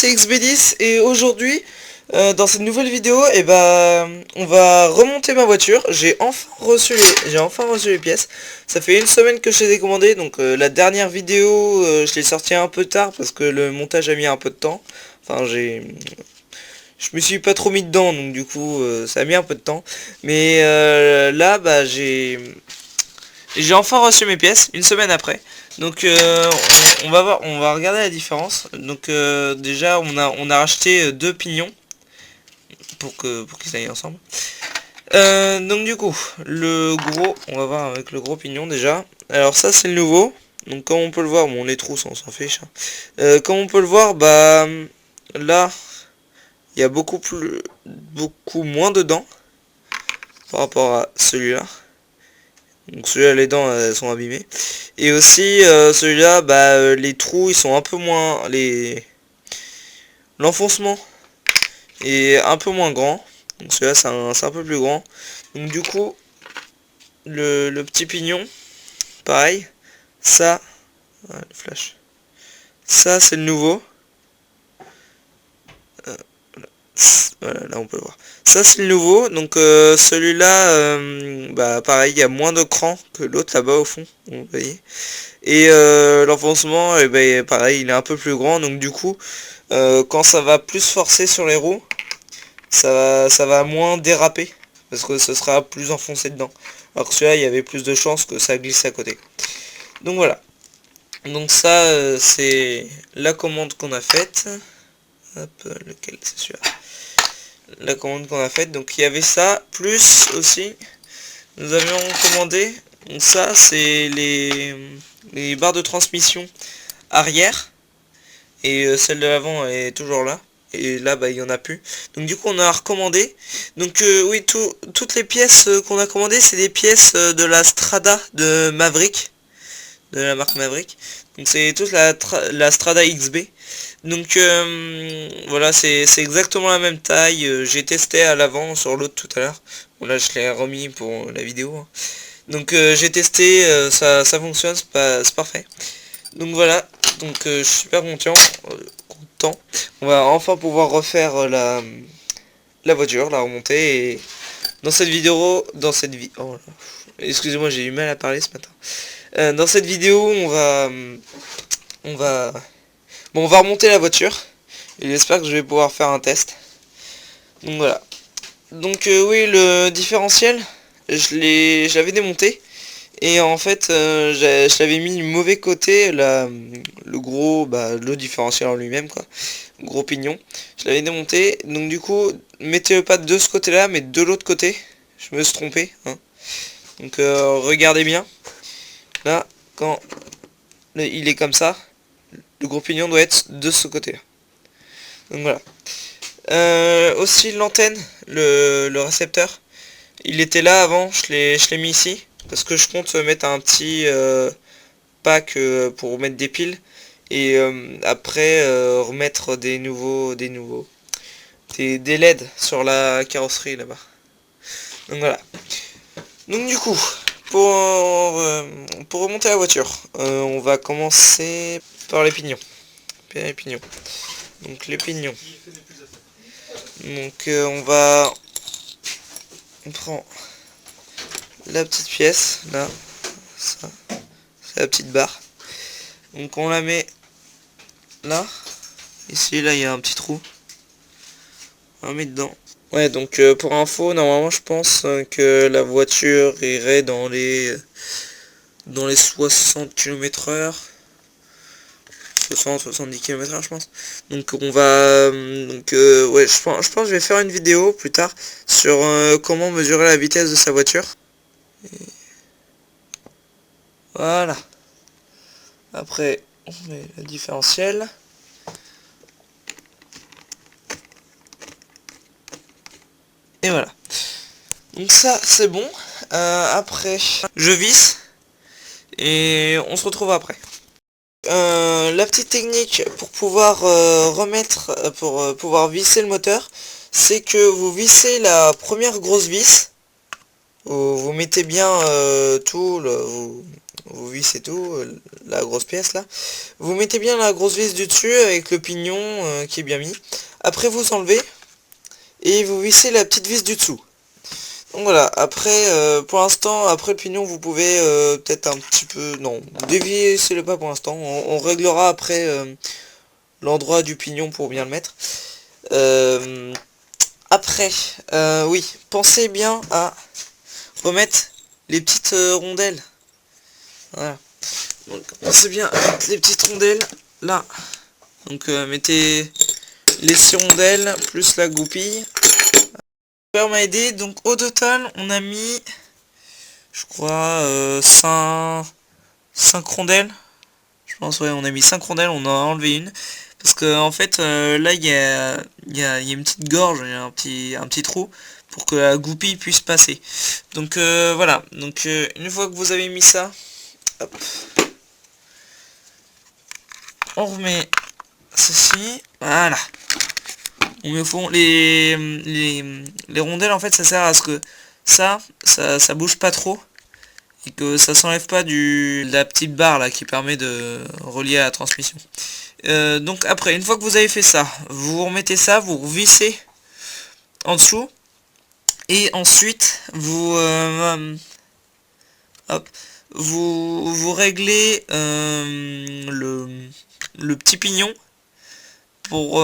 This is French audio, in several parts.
c'est XB10 et aujourd'hui dans cette nouvelle vidéo on va remonter ma voiture. J'ai enfin reçu les pièces. Ça fait une semaine que je les ai commandées, donc la dernière vidéo je l'ai sortie un peu tard parce que le montage a mis un peu de temps. Enfin je me suis pas trop mis dedans, donc du coup ça a mis un peu de temps. Mais là j'ai enfin reçu mes pièces une semaine après. Donc on va voir, on va regarder la différence. Donc déjà on a racheté deux pignons pour qu'ils aillent ensemble. Donc du coup le gros, on va voir avec le gros pignon déjà. Alors ça c'est le nouveau. Donc comme on peut le voir, bon les trous on s'en fiche. Comme on peut le voir, bah là il y a beaucoup moins de dents par rapport à celui-là. Donc celui-là les dents elles sont abîmées. Et aussi celui-là les trous ils sont un peu moins, l'enfoncement est un peu moins grand. Donc celui-là c'est un peu plus grand. Donc du coup le petit pignon pareil, ça le flash, ça c'est le nouveau. Voilà, là on peut le voir. Ça c'est le nouveau, donc celui-là, pareil, il y a moins de cran que l'autre là-bas au fond, vous voyez. Et l'enfoncement, pareil, il est un peu plus grand, donc du coup, quand ça va plus forcer sur les roues, ça va moins déraper, parce que ce sera plus enfoncé dedans. Alors que celui-là, il y avait plus de chances que ça glisse à côté. Donc voilà. Donc ça, c'est la commande qu'on a faite. Hop, lequel c'est celui-là. La commande qu'on a faite, donc il y avait ça, plus aussi, nous avions commandé, donc ça c'est les barres de transmission arrière, et celle de l'avant est toujours là, et là il y en a plus, donc du coup on a recommandé, donc oui, toutes les pièces qu'on a commandées, c'est des pièces de la Strada de Maverick, de la marque Maverick, donc c'est toute la Strada XB. Donc voilà, c'est exactement la même taille. J'ai testé à l'avant sur l'autre tout à l'heure. Bon là je l'ai remis pour la vidéo, hein. Donc j'ai testé, ça fonctionne, c'est parfait. Donc voilà, donc je suis super content. On va enfin pouvoir refaire la voiture, la remonter. Et dans cette vidéo, oh là, excusez-moi, j'ai eu mal à parler ce matin. Dans cette vidéo, on va remonter la voiture et j'espère que je vais pouvoir faire un test. Donc voilà. Donc oui, le différentiel, je l'avais démonté et en fait je l'avais mis du mauvais côté, le gros, le différentiel en lui-même quoi, gros pignon. Je l'avais démonté, donc du coup mettez-le pas de ce côté-là, mais de l'autre côté. Je me suis trompé, hein. Donc regardez bien. Là, quand il est comme ça, le gros pignon doit être de ce côté. Donc voilà. Aussi l'antenne, le récepteur, il était là avant, je l'ai mis ici. Parce que je compte mettre un petit pack pour mettre des piles. Et après remettre des LED sur la carrosserie là-bas. Donc voilà. Donc du coup, pour remonter la voiture, on va commencer par les pignons. Donc les pignons. Donc on prend la petite pièce, là, ça, c'est la petite barre. Donc on la met là. Ici, là, il y a un petit trou. On la met dedans. Ouais, donc pour info, normalement je pense que la voiture irait dans les 60 km/h. 60-70 km/h je pense. Donc on va ouais, je pense que je vais faire une vidéo plus tard sur comment mesurer la vitesse de sa voiture. Et voilà. Après on met le différentiel. Et voilà. Donc ça c'est bon. Après je visse et on se retrouve après. La petite technique pour pouvoir pouvoir visser le moteur, c'est que vous vissez la première grosse vis, vous mettez bien tout, vous vissez tout, la grosse pièce là. Vous mettez bien la grosse vis du dessus avec le pignon qui est bien mis. Après vous enlevez et vous vissez la petite vis du dessous. Donc voilà, après pour l'instant, après le pignon vous pouvez peut-être un petit peu, non, dévissez le pas pour l'instant. On réglera après l'endroit du pignon pour bien le mettre. Après, oui, pensez bien à remettre les petites rondelles. Voilà. Donc pensez bien à mettre les petites rondelles là. Donc mettez les 6 rondelles plus la goupille. Père m'a aidé, donc au total on a mis, je crois, 5 rondelles. Je pense, ouais, on a mis 5 rondelles, on en a enlevé une. Parce que en fait là il y a une petite gorge, il y a un petit trou pour que la goupille puisse passer. Donc voilà, donc une fois que vous avez mis ça, hop, on remet ceci, voilà. On me fond les rondelles, en fait ça sert à ce que ça bouge pas trop et que ça s'enlève pas de la petite barre là qui permet de relier à la transmission. Donc après, une fois que vous avez fait ça, vous remettez ça, vous revissez en dessous et ensuite hop, vous réglez le petit pignon pour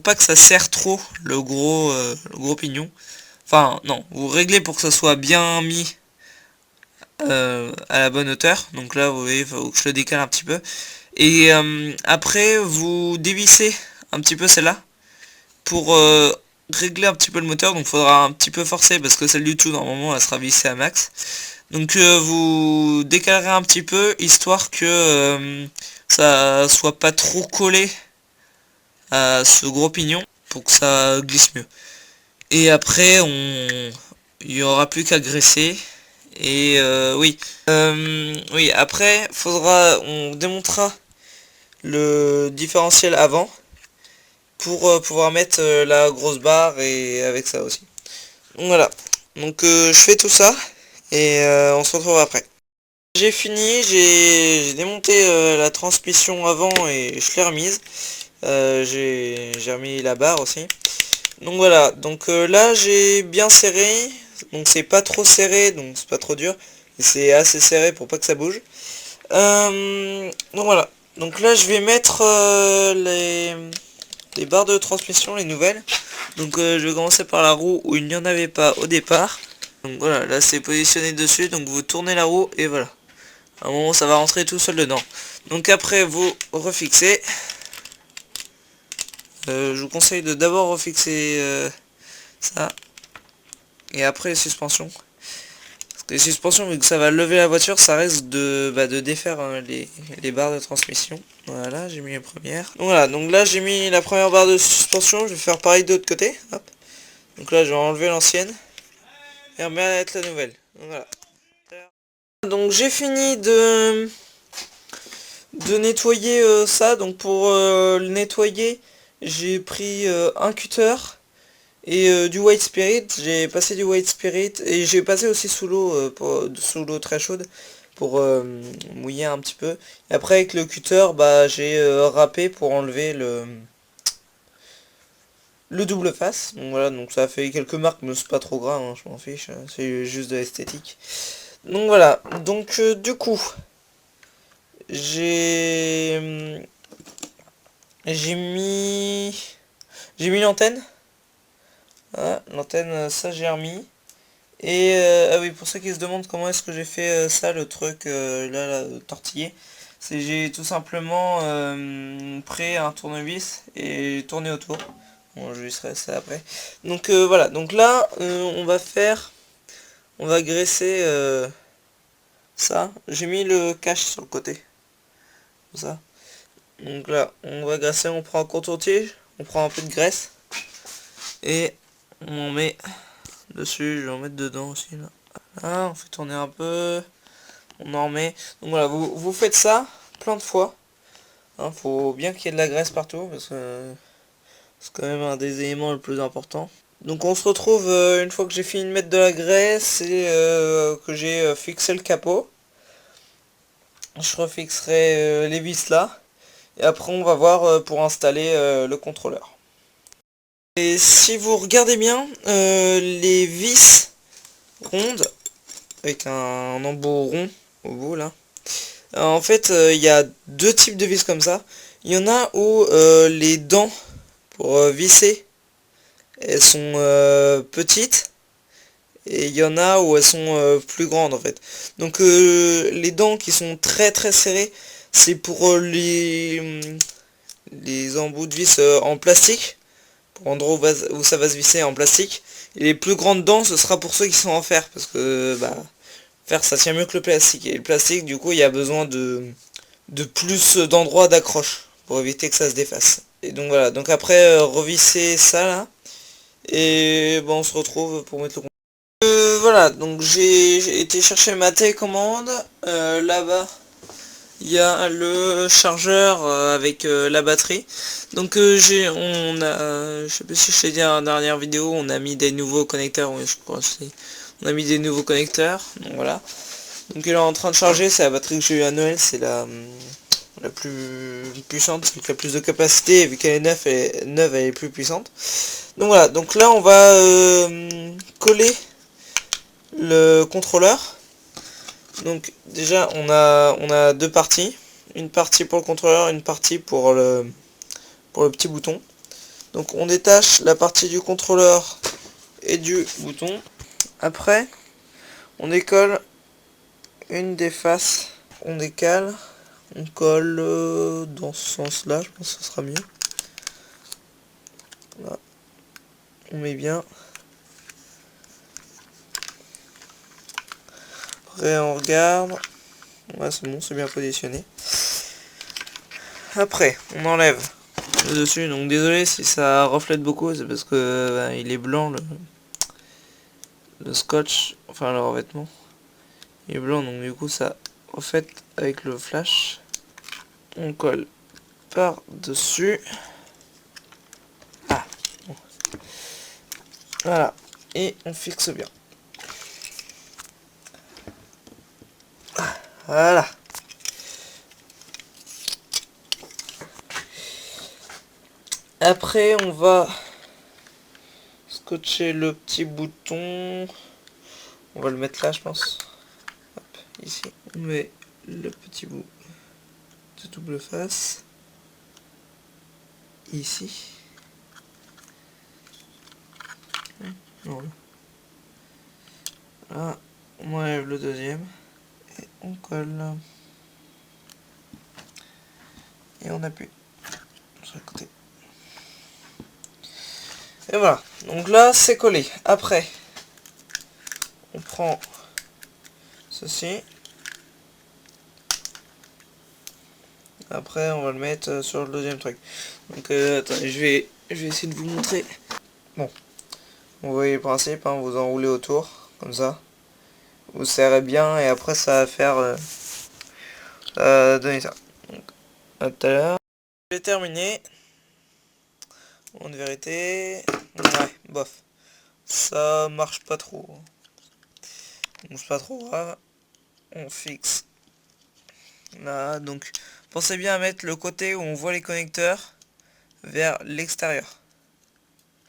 pas que ça serre trop le gros pignon. Enfin non, vous réglez pour que ça soit bien mis à la bonne hauteur. Donc là vous voyez, il faut que je le décale un petit peu. Et après vous dévissez un petit peu celle-là pour régler un petit peu le moteur. Donc il faudra un petit peu forcer parce que celle du tout normalement elle sera vissée à max. Donc vous décalerez un petit peu histoire que ça soit pas trop collé à ce gros pignon pour que ça glisse mieux. Et après il y aura plus qu'à graisser. Et oui, après on démontera le différentiel avant pour pouvoir mettre la grosse barre et avec ça aussi. Donc voilà, donc je fais tout ça et on se retrouve après. J'ai fini, j'ai démonté la transmission avant et je l'ai remise. J'ai remis la barre aussi. Donc voilà, donc là j'ai bien serré, donc c'est pas trop serré, donc c'est pas trop dur, c'est assez serré pour pas que ça bouge. Donc voilà, donc là je vais mettre les barres de transmission, les nouvelles. Donc je vais commencer par la roue où il n'y en avait pas au départ. Donc voilà, là c'est positionné dessus, donc vous tournez la roue et voilà. À un moment ça va rentrer tout seul dedans. Donc après vous refixez. Je vous conseille de d'abord refixer ça et après les suspensions. Parce que les suspensions, vu que ça va lever la voiture, ça risque de défaire les barres de transmission. Voilà, j'ai mis les premières. Donc voilà, donc là j'ai mis la première barre de suspension, je vais faire pareil de l'autre côté. Hop. Donc là je vais enlever l'ancienne et remettre la nouvelle. Donc voilà. Donc j'ai fini de nettoyer ça. Donc pour le nettoyer, j'ai pris un cutter et du white spirit. J'ai passé du white spirit et j'ai passé aussi sous l'eau, sous l'eau très chaude pour mouiller un petit peu. Et après avec le cutter, bah j'ai râpé pour enlever le double face. Donc voilà, donc ça a fait quelques marques, mais c'est pas trop grave, hein, je m'en fiche, c'est juste de l'esthétique. Donc voilà, donc du coup j'ai mis l'antenne. Voilà, l'antenne, ça j'ai remis. Et ah oui, pour ceux qui se demandent comment est-ce que j'ai fait ça, le truc là, tortillé, c'est j'ai tout simplement pris un tournevis et tourné autour. Bon, je visserai ça après. Donc voilà, donc là on va graisser ça. J'ai mis le cache sur le côté, comme ça. Donc là, on va graisser, on prend un coton-tige, on prend un peu de graisse et on en met dessus. Je vais en mettre dedans aussi là. Là, on fait tourner un peu, on en met. Donc voilà, vous faites ça plein de fois. Hein, faut bien qu'il y ait de la graisse partout parce que c'est quand même un des éléments le plus important. Donc on se retrouve une fois que j'ai fini de mettre de la graisse et que j'ai fixé le capot. je refixerai les vis là. Et après on va voir pour installer le contrôleur. Et si vous regardez bien, les vis rondes, avec un embout rond au bout là, en fait il y a deux types de vis comme ça. Il y en a où les dents pour visser, elles sont petites. Et il y en a où elles sont plus grandes en fait. Donc les dents qui sont très très serrées, c'est pour les embouts de vis en plastique, pour endroit où ça va se visser en plastique. Et les plus grandes dents, ce sera pour ceux qui sont en fer, parce que bah, fer ça tient mieux que le plastique. Et le plastique, du coup, il y a besoin de plus d'endroits d'accroche, pour éviter que ça se défasse. Et donc voilà, donc après revisser ça là, et bon, on se retrouve pour mettre le... Voilà, donc j'ai été chercher ma télécommande, là-bas. Il y a le chargeur avec la batterie. Donc je sais plus si je t'ai dit dans la dernière vidéo, on a mis des nouveaux connecteurs, oui je crois aussi. On a mis des nouveaux connecteurs, donc voilà. Donc il est en train de charger, c'est la batterie que j'ai eu à Noël, c'est la plus puissante, celle qui a plus de capacité, et vu qu'elle est neuve, elle est plus puissante. Donc voilà, donc là on va coller le contrôleur. Donc déjà on a deux parties, une partie pour le contrôleur, une partie pour le petit bouton. Donc on détache la partie du contrôleur et du bouton. Après on décolle une des faces, on décale, on colle dans ce sens là, je pense que ce sera mieux. Là. On met bien. Après on regarde. Ouais, c'est bon, c'est bien positionné. Après on enlève le dessus, donc désolé si ça reflète beaucoup, c'est parce que bah, il est blanc le scotch, enfin le revêtement il est blanc, donc du coup ça reflète avec le flash. On colle par dessus, ah bon. Voilà, et on fixe bien, voilà. Après on va scotcher le petit bouton, on va le mettre là je pense. Hop, ici on met le petit bout de double face ici. Non. Là on enlève le deuxième et on colle et on appuie sur le côté. Et voilà, donc là c'est collé. Après on prend ceci. Après on va le mettre sur le deuxième truc. Donc attendez, je vais essayer de vous montrer. Bon, vous voyez le principe, hein, vous enroulez autour, comme ça. Vous serrez bien et après ça va faire ça va donner ça. Donc à tout à l'heure. J'ai terminé. En vérité, ouais, bof. Ça marche pas trop. Donc c'est pas trop grave. On fixe là, donc pensez bien à mettre le côté où on voit les connecteurs vers l'extérieur.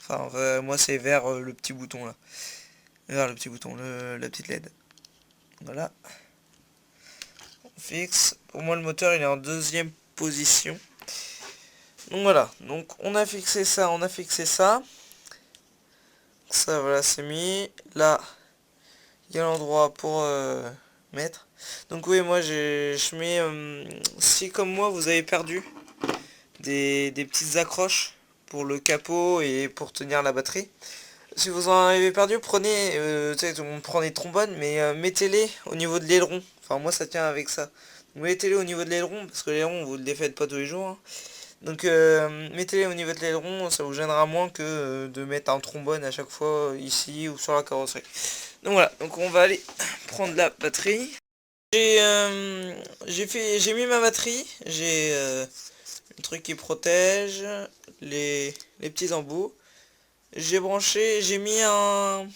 Enfin, moi c'est vers le petit bouton là. Vers le petit bouton, la petite LED. Voilà. On fixe. Pour moi le moteur il est en deuxième position. Donc voilà. Donc on a fixé ça, on a fixé ça. Ça voilà c'est mis. Là, il y a l'endroit pour mettre. Donc oui moi je mets si comme moi vous avez perdu des petites accroches pour le capot et pour tenir la batterie. Si vous en avez perdu, prenez, tu sais, tout le monde prend des trombones, mais mettez-les au niveau de l'aileron. Enfin, moi, ça tient avec ça. Mettez-les au niveau de l'aileron, parce que l'aileron, vous le défaites pas tous les jours. Hein. Donc, mettez-les au niveau de l'aileron, ça vous gênera moins que de mettre un trombone à chaque fois ici ou sur la carrosserie. Donc voilà, donc on va aller prendre la batterie. J'ai mis ma batterie, j'ai un truc qui protège les petits embouts. J'ai branché, j'ai mis un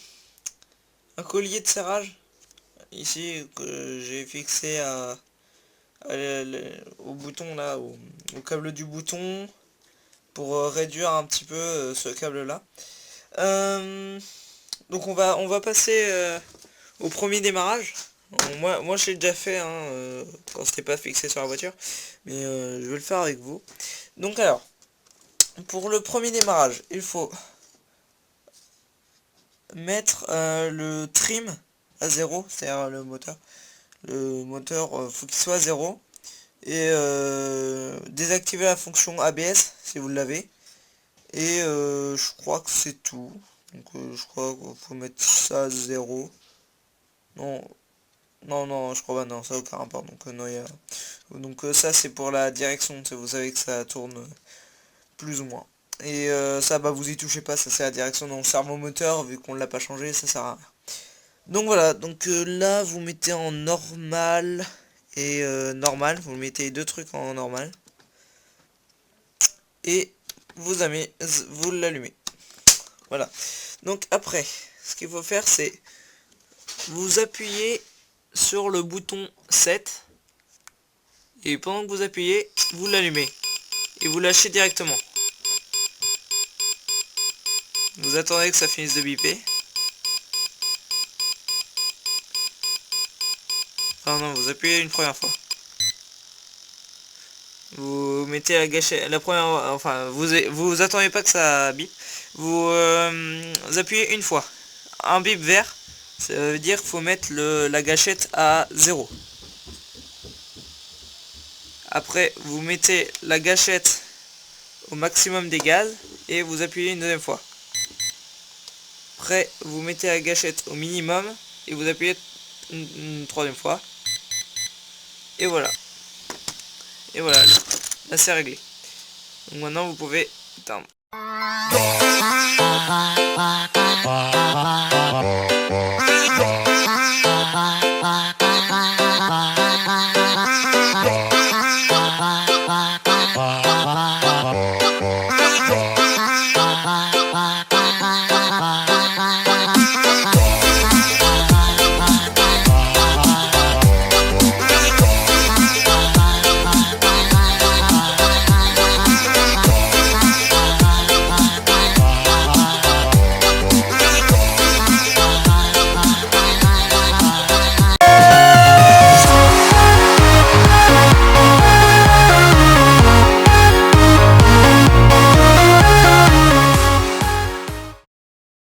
collier de serrage ici que j'ai fixé au bouton là, au câble du bouton, pour réduire un petit peu ce câble là. Donc on va passer au premier démarrage. Moi je l'ai déjà fait hein, quand c'était pas fixé sur la voiture, mais je vais le faire avec vous. Donc alors, pour le premier démarrage, il faut mettre le trim à 0, c'est-à-dire le moteur. Le moteur faut qu'il soit à 0. Et désactiver la fonction ABS si vous l'avez. Et je crois que c'est tout. Donc je crois qu'il faut mettre ça à 0. Non, non, je crois pas, non, ça n'a aucun rapport. Donc non, donc ça c'est pour la direction, vous savez que ça tourne plus ou moins. Et ça, bah vous y touchez pas, ça c'est la direction dans le servo moteur, vu qu'on l'a pas changé, ça sert à rien. Donc voilà, donc là vous mettez en normal et normal, vous mettez les deux trucs en normal. Et vous l'allumez. Voilà. Donc après, ce qu'il faut faire c'est vous appuyez sur le bouton 7 et pendant que vous appuyez, vous l'allumez et vous lâchez directement. Vous attendez que ça finisse de biper. Ah non, vous appuyez une première fois. Vous mettez la gâchette, la première, enfin vous attendez pas que ça bip. Vous appuyez une fois. Un bip vert, ça veut dire qu'il faut mettre la gâchette à 0. Après, vous mettez la gâchette au maximum des gaz et vous appuyez une deuxième fois. Après, vous mettez la gâchette au minimum et vous appuyez une troisième fois. Et voilà. Et voilà, là c'est réglé. Donc maintenant vous pouvez éteindre.